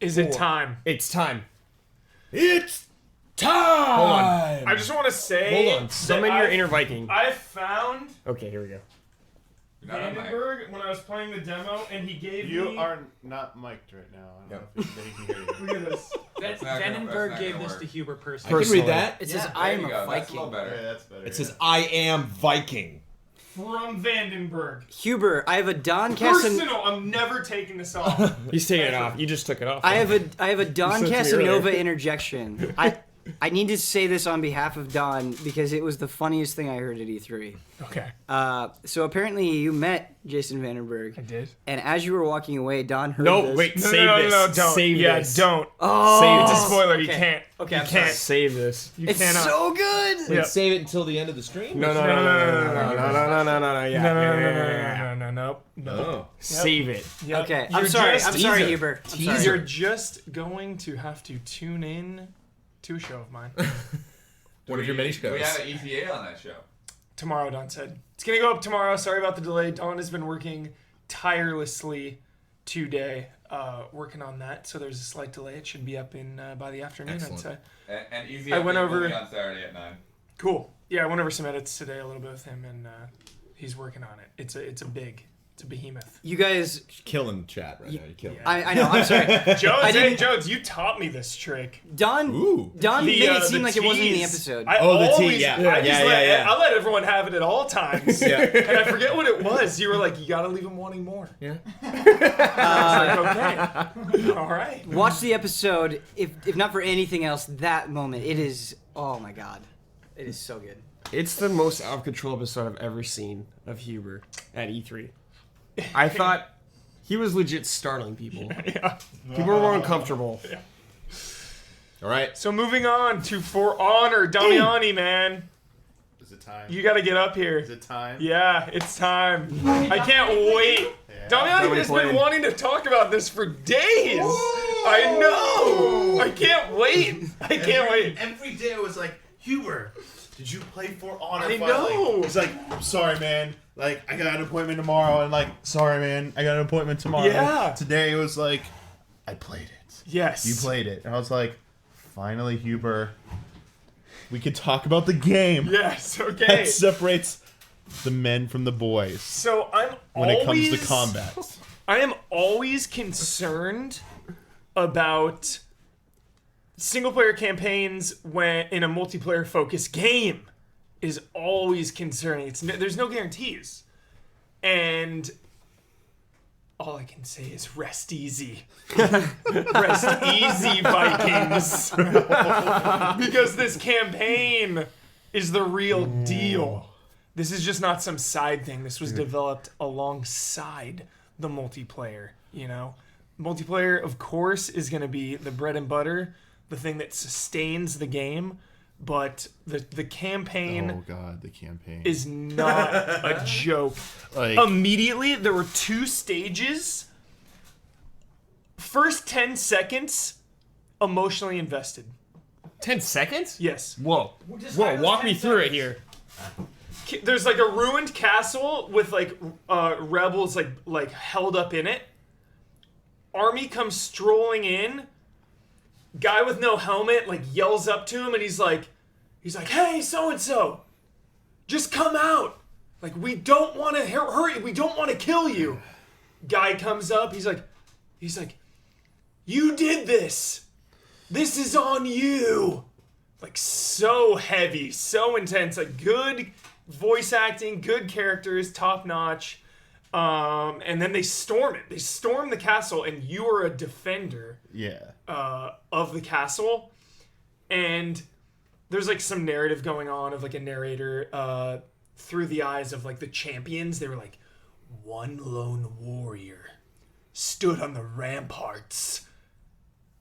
Is it time? It's time. It's time! Hold on. I just want to say... Hold on. Summon your inner Viking. I found Okay, here we go. Vandenberg when I was playing the demo, and he gave me... You are not mic'd right now. I don't know if he can hear you. Look at this. Vandenberg gave this to Huber personally. I can read that. It says, I am a That's a Viking. little better. Yeah, that's better. It says, I am Viking. From Vandenberg. Huber, I have a Don Casanova. Personal. I'm never taking this off. He's taking it off. You just took it off. I have a Don said to me Casanova earlier. interjection. I need to say this on behalf of Don because it was the funniest thing I heard at E3. Okay. So apparently you met Jason Vandenberg. I did. And as you were walking away, Don heard No, this. wait. No, Save no, this. no, don't. Save yeah, this. don't. Oh, Save It's a this. spoiler. You Okay. can't. Okay, you I'm can't. sorry. Save this. You It's cannot. so good. Yeah. Save it until the end of the stream? No. Yeah. No. Oh. Save it. Yep. Okay, You're I'm sorry, just- Huber. I'm sorry. You're just going to have to tune in to a show of mine. One of your many shows. We had an ETA on that show. Tomorrow, Don said. It's going to go up tomorrow. Sorry about the delay. Don has been working tirelessly today, working on that. So there's a slight delay. It should be up in by the afternoon, Excellent. I'd say. And easy. I went update over- will be on Saturday at 9. Cool. Yeah, I went over some edits today a little bit with him, and he's working on it. It's a behemoth. You guys, Killing chat right now. You're killing I know. I'm sorry. Jones, you taught me this trick. Don Ooh. made it seem the like it wasn't in the tease. episode. I Oh, the tease, always, yeah. I just Yeah. I let everyone have it at all times. Yeah. And I forget what it was. You were like, you gotta leave them wanting more. Yeah. I was like, okay. All right. Watch the episode. If not for anything else, that moment. It is. Oh my god. It is so good. It's the most out of control episode I've ever seen of Huber at E3. I thought he was legit startling people. Yeah. People were uncomfortable. All right. So moving on to For Honor, Damiani, man. Is it time? You gotta get up here. Is it time? Yeah, it's time. I can't wait. Damiani has been wanting to talk about this for days. I know. I can't wait. I can't wait. Every day I was like, Huber, did you play For Honor? I finally? know. He's like, I'm sorry, man. Like, I got an appointment tomorrow. And like, sorry, man. I got an appointment tomorrow. Yeah. Today it was like, I played it. Yes. You played it. And I was like, finally, Huber, we could talk about the game. Yes, okay. That separates the men from the boys So I'm when it comes always to combat. I am always concerned about single player campaigns when in a multiplayer focused game is always concerning. There's no guarantees. And all I can say is rest easy. Rest easy, Vikings. Because this campaign is the real deal. This is just not some side thing. This was developed alongside the multiplayer, you know? Multiplayer, of course, is going to be the bread and butter, the thing that sustains the game, but the campaign Oh god, the campaign is not a joke. like Immediately, there were 2 stages. First 10 seconds, emotionally invested. 10 seconds? Yes. Whoa. Whoa, walk me through it here. There's like a ruined castle with like rebels like held up in it. Army comes strolling in. Guy with no helmet like yells up to him and he's like, "Hey, so and so, just come out. Like we don't want to hurry. We don't want to kill you." Guy comes up. He's like, "You did this. This is on you." Like so heavy, so intense. Like good voice acting, good characters, top notch. And then they storm it. They storm the castle, and you are a defender of the castle. And there's like some narrative going on of like a narrator through the eyes of like the champions. They were like, one lone warrior stood on the ramparts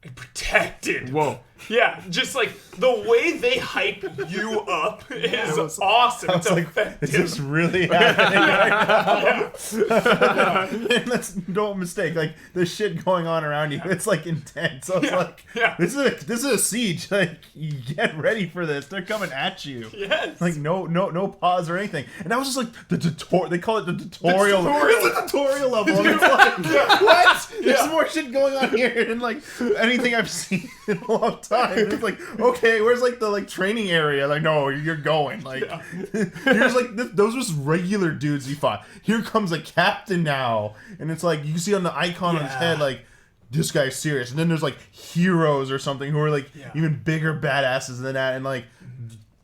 and protected. Whoa. Yeah, just like the way they hype you up is awesome. I It's was like, effective. is this really happening right now? And let's don't mistake, like the shit going on around you, it's like intense. I was like, this is a siege. Like, you get ready for this. They're coming at you. Yes. Like no pause or anything. And that was just like the tutorial. They call it the tutorial. tutorial. It's the tutorial level. And it's like, what? There's more shit going on here than like anything I've seen in a long time. And it's like, okay, where's like the like training area? Like, no, you're going. Like, here's like those was regular dudes you fought. Here comes a captain now, and it's like you can see on the icon on his head, like, this guy's serious. And then there's like heroes or something who are like even bigger badasses than that, and like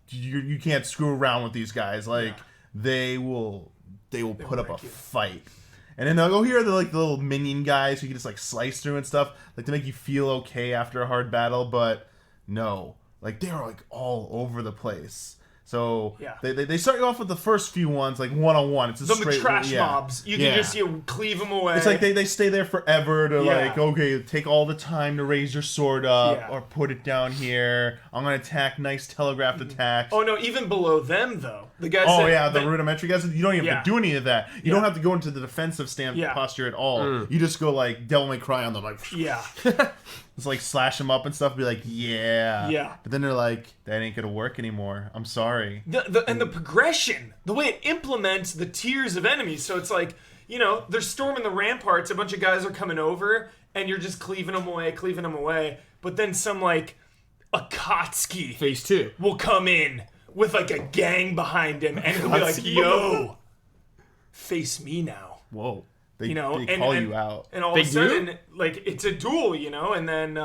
you can't screw around with these guys. Like they will put up a fight. And then they'll go, here are the like the little minion guys who you can just like slice through and stuff, like to make you feel okay after a hard battle. But no, like they're like all over the place. So they start you off with the first few ones like 1-on-1. It's a the straight trash mobs. You can just cleave them away. It's like they stay there forever to like, okay, take all the time to raise your sword up or put it down here. I'm gonna attack, nice telegraphed attacks. Oh no, even below them though, the guys. The rudimentary guys. You don't even have to do any of that. You don't have to go into the defensive posture at all. You just go like Devil May Cry on them, like it's like slash them up and stuff. Be like, But then they're like, that ain't gonna work anymore. I'm sorry. And the progression, the way it implements the tiers of enemies. So it's like, you know, they're storming the ramparts. A bunch of guys are coming over, and you're just cleaving them away. But then some like Akatsuki Phase 2 will come in with like a gang behind him, and he'll be like, "Yo, face me now." Whoa. You know, they call you out. And all of a sudden, like, it's a duel, you know? And then,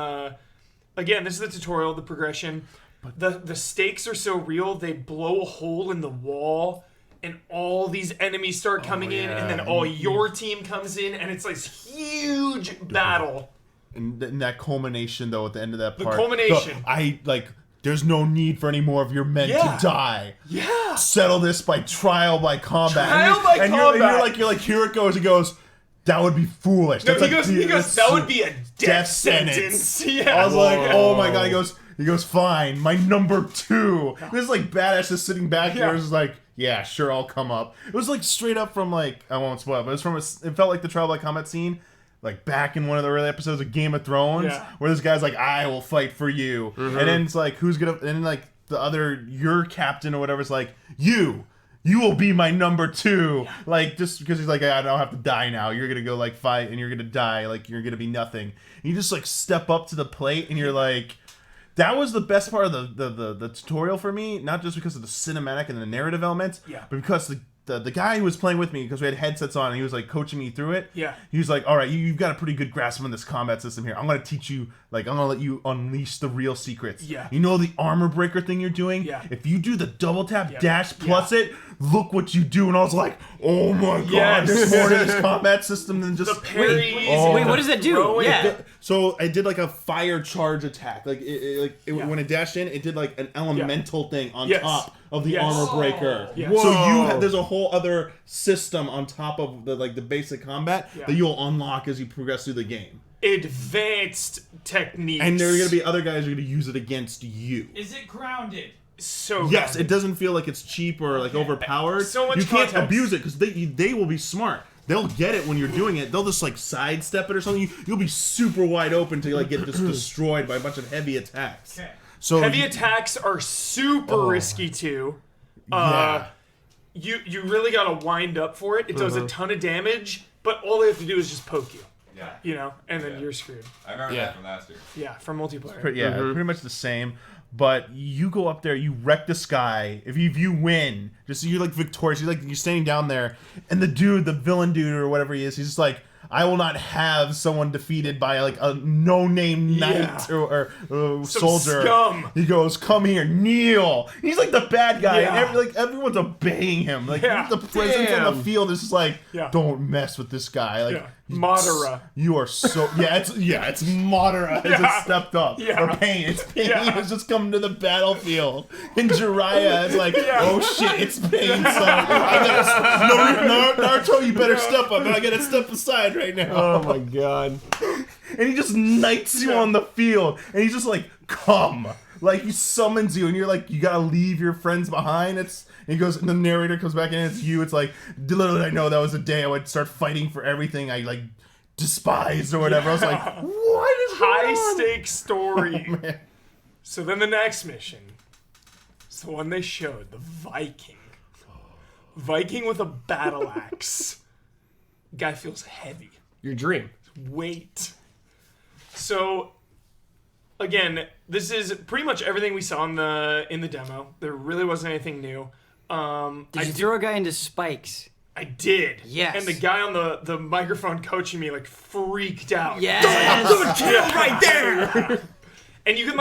again, this is the tutorial, the progression. The stakes are so real, they blow a hole in the wall, and all these enemies start coming in, and then all your team comes in, and it's like this huge battle. And that culmination, though, at the end of that part. The culmination. There's no need for any more of your men to die. Yeah. Settle this by trial by combat. And you're like, here it goes. He goes, that would be foolish. No, That's he goes, that would be a death sentence. Yeah. I was like, oh my god. He goes, fine, my number 2. This is like badass just sitting back there. It's like, yeah, sure, I'll come up. It was like straight up from like, I won't spoil, but it felt like the trial by combat scene. Like back in one of the early episodes of Game of Thrones, where this guy's like, I will fight for you. And then it's like, and then like your captain or whatever is like, you will be my number 2. Like, just because he's like, I don't have to die now. You're going to go like fight and you're going to die. Like, you're going to be nothing. And you just like step up to the plate and you're like, that was the best part of the tutorial for me. Not just because of the cinematic and the narrative elements, but because the guy who was playing with me, because we had headsets on and he was like coaching me through it. Yeah. He was like, all right, you've got a pretty good grasp on this combat system here. I'm going to teach you, like, I'm going to let you unleash the real secrets. Yeah. You know the armor breaker thing you're doing? Yeah. If you do the double tap dash plus it, look what you do. And I was like, oh my god, there's more to this combat system than just... The parries. Wait, what does that do? So I did like a fire charge attack. Like, when it dashed in, it did like an elemental thing on top of the armor breaker. So there's a whole other system on top of the basic combat that you'll unlock as you progress through the game. Advanced techniques. And there are going to be other guys who are going to use it against you. Is it grounded? So yes, it doesn't feel like it's cheap or like overpowered. So much you can't context. abuse it because they will be smart. They'll get it when you're doing it. They'll just like sidestep it or something. You'll be super wide open to like get just destroyed by a bunch of heavy attacks. Okay. So heavy attacks are super risky too. You really gotta wind up for it. It does a ton of damage, but all they have to do is just poke you. Yeah. You know, and then you're screwed. I remember that from last year. Yeah, from multiplayer. Pretty much the same. But you go up there, you wreck the sky. If you win, just so you're like victorious. You're standing down there, and the villain dude or whatever he is, he's just like, I will not have someone defeated by like a no-name knight or soldier. Scum. He goes, come here, kneel. He's like the bad guy, and everyone's obeying him. Like the presence on the field is just like, don't mess with this guy. Like Madara. You are so it's Madara has just stepped up. Or Pain. It's Pain has just come to the battlefield. And Jiraiya is like, oh shit, it's Pain, son. Naruto, you better step up, and I gotta step aside right now. Oh my god. and he just knights you on the field, and he's just like, come. Like, he summons you, and you're like, you gotta leave your friends behind. And he goes, and the narrator comes back in, and it's you. It's like, little did I know that was the day I would start fighting for everything I, like, despised or whatever. I was like, what is going on? High stakes story. Oh, man. So then the next mission is the one they showed, the Viking. Viking with a battle axe. Guy feels heavy. Your dream. Weight. So, again, this is pretty much everything we saw in the demo. There really wasn't anything new. Did you throw a guy into spikes? I did. Yes. And the guy on the microphone coaching me like freaked out. Yes. Right there. And you can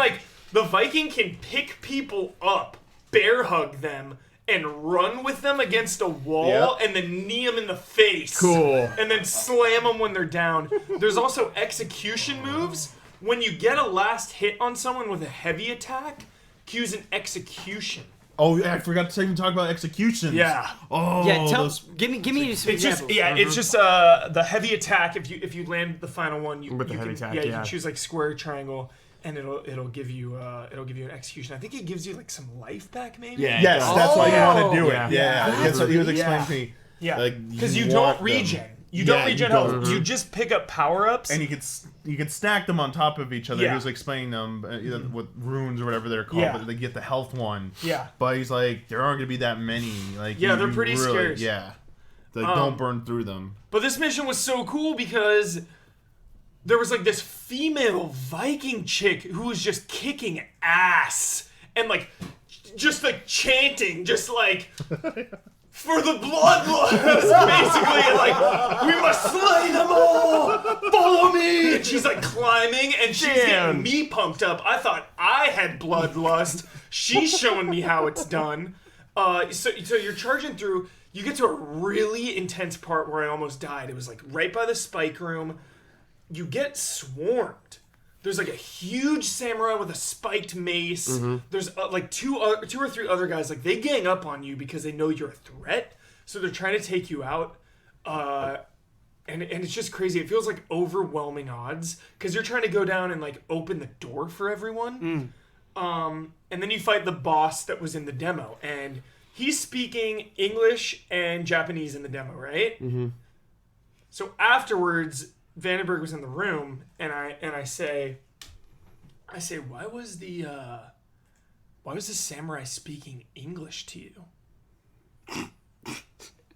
the Viking can pick people up, bear hug them, and run with them against a wall, and then knee them in the face. Cool. And then slam them when they're down. There's also execution moves. When you get a last hit on someone with a heavy attack, cues an execution. Oh, yeah, I forgot to even talk about executions. Yeah. Oh, Yeah, those... give me some It's just examples. it's just the heavy attack. If you land the final one, you With the you heavy can, attack, you yeah. can choose square, triangle, and it'll give you an execution. I think it gives you some life back, maybe. Yeah. Yes, that's why you want to do it. Yeah. Yeah, that's what he was explaining to me. Yeah. Like, Because you want don't regen. them. You don't Yeah, you regen don't. health. You just pick up power ups. And you can stack them on top of each other. Yeah. He was explaining them, either with runes or whatever they're called, Yeah. but they get the health one. Yeah. But he's like, there aren't going to be that many. Like, Yeah, you they're pretty really, scarce. Yeah. Like, don't burn through them. But this mission was so cool because there was this female Viking chick who was just kicking ass and just chanting, just for the bloodlust, basically, we must slay them all, follow me, and she's climbing and she's getting me pumped up. I thought I had bloodlust. She's showing me how it's done. So you're charging through. You get to a really intense part where I almost died. It was right by the spike room. You get swarmed. There's a huge samurai with a spiked mace. Mm-hmm. There's two or three other guys. They gang up on you because they know you're a threat. So they're trying to take you out. And it's just crazy. It feels like overwhelming odds because you're trying to go down and open the door for everyone. And then you fight the boss that was in the demo, and he's speaking English and Japanese in the demo, right? Mm-hmm. So afterwards, Vandenberg was in the room, and I say, why was the samurai speaking English to you?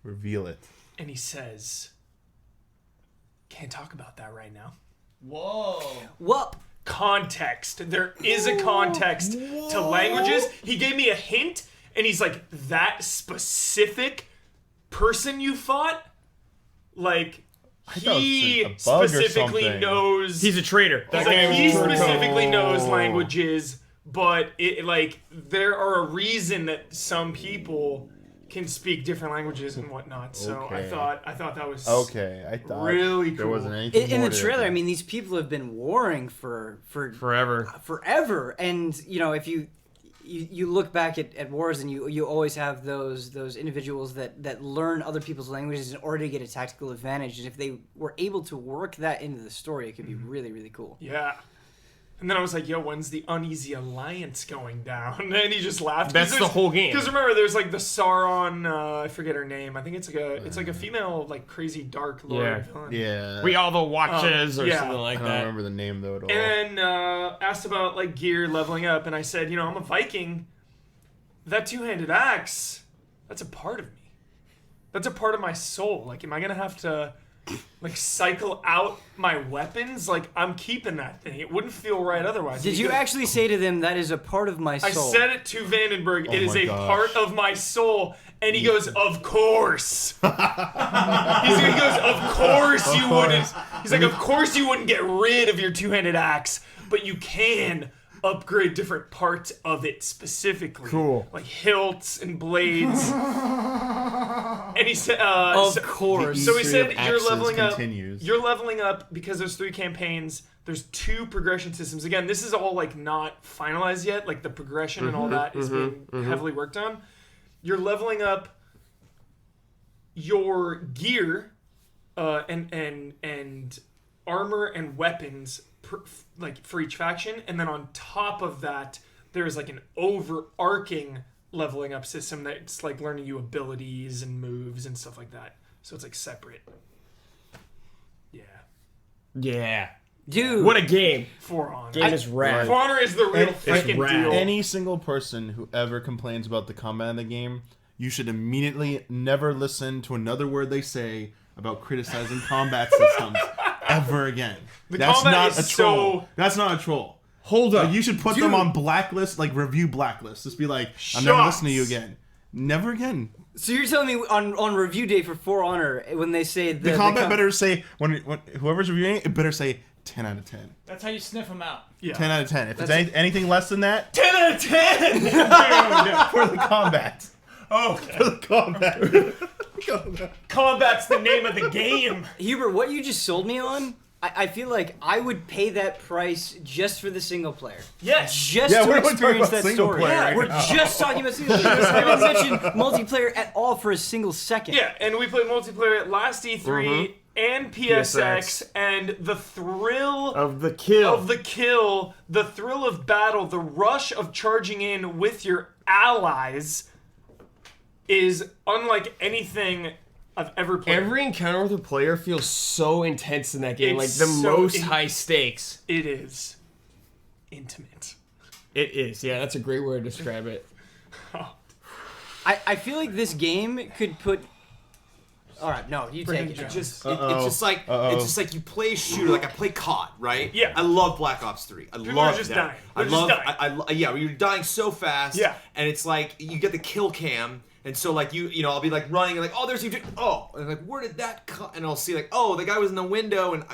Reveal it. And he says, can't talk about that right now. Whoa. What? Context. There is a context to languages. He gave me a hint, and he's like, that specific person you fought, he a bug or specifically something. knows. He's a traitor. He specifically knows languages, but there are a reason that some people can speak different languages and whatnot. So Okay. I thought that was Okay, I thought really there cool. wasn't anything In more the to trailer, it. I mean, these people have been warring for Forever. and if you look back at wars, and you always have those individuals that learn other people's languages in order to get a tactical advantage, and if they were able to work that into the story, it could be really, really cool. Yeah. And then I was like, yo, when's the Uneasy Alliance going down? And he just laughed. That's the whole game. Because remember, there's the Sauron, I forget her name. I think it's a female, crazy dark lord villain. Yeah. We all the watches or yeah. something like I don't that. remember the name though at all. And asked about gear leveling up, and I said, I'm a Viking. That two-handed axe, that's a part of me. That's a part of my soul. Am I gonna have to cycle out my weapons? I'm keeping that thing. It wouldn't feel right otherwise. Did you actually say to them, that is a part of my I soul? said it to Vandenberg. It is my a gosh. part of my soul. And he goes, of course. He goes, of course you wouldn't. He's like, of course you wouldn't get rid of your two-handed axe, but you can upgrade different parts of it specifically. Cool. Like hilts and blades. And he said, Of course. So he History said, of you're axes leveling continues. up. You're leveling up because there's 3 campaigns. There's 2 progression systems. Again, this is all not finalized yet. The progression and all that is being heavily worked on. You're leveling up your gear, and armor and weapons for each faction, and then on top of that, there's like an overarching leveling up system that's like learning you abilities and moves and stuff like that. So it's like separate. Yeah. Yeah. Dude. What a game. For Honor. Game is rad. For Honor is the real freaking rad. deal. Any single person who ever complains about the combat in the game, you should immediately never listen to another word they say about criticizing combat systems ever again. That's combat not is a troll. so- That's not a troll. Hold up. Like, you should put them on blacklist, like review blacklist. Just be like, I'm never Shots. listening to you again. Never again. So you're telling me on review day for For Honor when they say The combat better say when whoever's reviewing it better say 10 out of 10. That's how you sniff them out. Yeah. 10 out of 10. If it's anything less than that, 10 out of 10! for the combat. Oh, For the combat. combat's the name of the game. Hubert, what you just sold me on, I feel like I would pay that price just for the single player. Yes. Just Yeah, to we're only talking experience about that single story. player right We're now. just talking about single player. I haven't mentioned multiplayer at all for a single second. Yeah, and we played multiplayer at last E3 and PSX, and the thrill Of the kill. the thrill of battle, the rush of charging in with your allies is unlike anything I've ever played. Every encounter with a player feels so intense in that game. It's like the so most high stakes. It is intimate. It is. Yeah, that's a great way to describe it. I feel like this game could put. All right, no, you take it. It's just Uh-oh. it's just like you play a shooter. Like I play COD, right? Yeah. I love Black Ops 3. I People love are just that. dying. I They're just love. dying. Yeah, you're dying so fast. Yeah. And it's like you get the kill cam, and so like you know I'll be like running and like oh there's you. Oh, and like where did that come? And I'll see like oh the guy was in the window and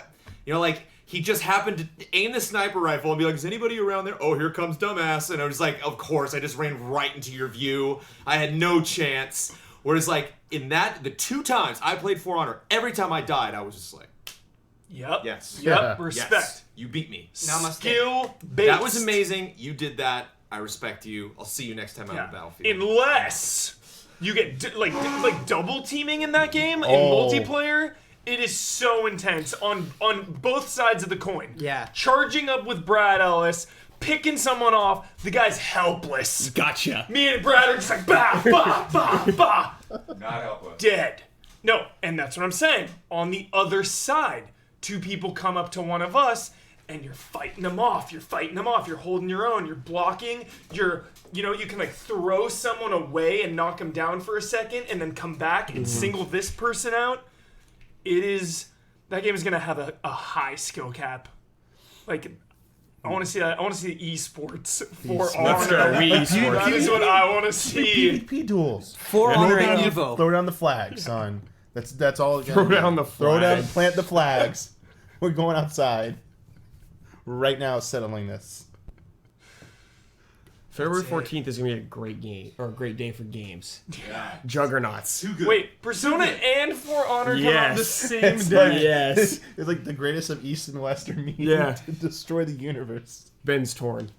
you know like. He just happened to aim the sniper rifle and be like, is anybody around there? Oh, here comes dumbass. And I was like, of course, I just ran right into your view. I had no chance. Whereas, like, in that, the 2 times I played For Honor, every time I died, I was just like, Yep. yes. Yep. Yeah. Respect. Yes. You beat me. Namaste. Skill based. That was amazing. You did that. I respect you. I'll see you next time I'm on the battlefield. Unless you get like double teaming in that game in Oh. multiplayer. It is so intense on both sides of the coin. Yeah. Charging up with Brad Ellis, picking someone off, the guy's helpless. Gotcha. Me and Brad are just like, bah, bah, bah, bah. Not helpless. Dead. No, and that's what I'm saying. On the other side, 2 people come up to one of us, and you're fighting them off. You're fighting them off. You're holding your own. You're blocking. You can like throw someone away and knock them down for a second, and then come back and single this person out. That game is gonna have a high skill cap. Like, I want to see that. I want to see esports for Let's go. Honor. Wii That Sports. is what I want to see. PvP duels. For Honor Throw and down- Evo. Throw down the flag, son. That's all. Again. Throw down the Throw down. flag. Plant the flags. We're going outside. Right now, settling this. February 14th is gonna be a great game or a great day for games. Yeah. Juggernauts. Too good. Wait, Persona and For Honor come out the Yes. same It's day. like- Yes. It's like the greatest of East and Western meeting Yeah. to destroy the universe. Ben's torn.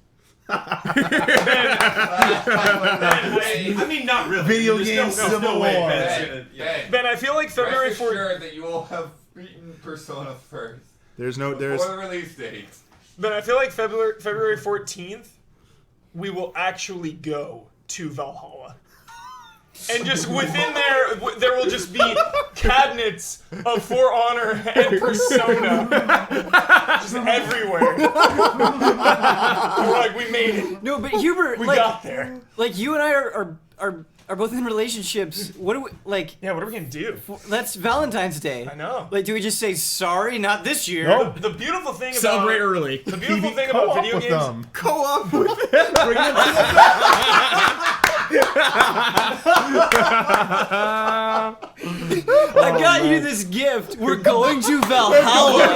I mean, not really. Video There's games, there's Civil way War. Ben's Ben, gonna- Ben, Ben, I feel like February rest 14th. assured that you will have beaten Persona first. There's no. Before There's. the release date. Ben, I feel like February 14th, we will actually go to Valhalla. And just within there will just be cabinets of For Honor and Persona, just everywhere. We're like, we made it. No, but Hubert, We like, got there. like you and I are both in relationships. What do we like? Yeah, what are we gonna do? That's Valentine's Day. I know. Like, do we just say sorry? Not this year. No. The beautiful thing Celebrate about early. the beautiful thing about Co-op video with games. them. Co-op with I got you this gift. We're going to Valhalla.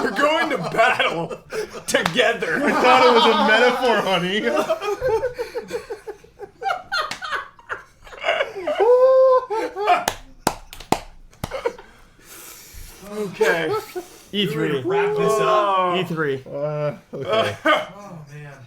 We're going to battle together. I thought it was a metaphor, honey. Okay. E3. wrap this up. E3. Okay. Oh man.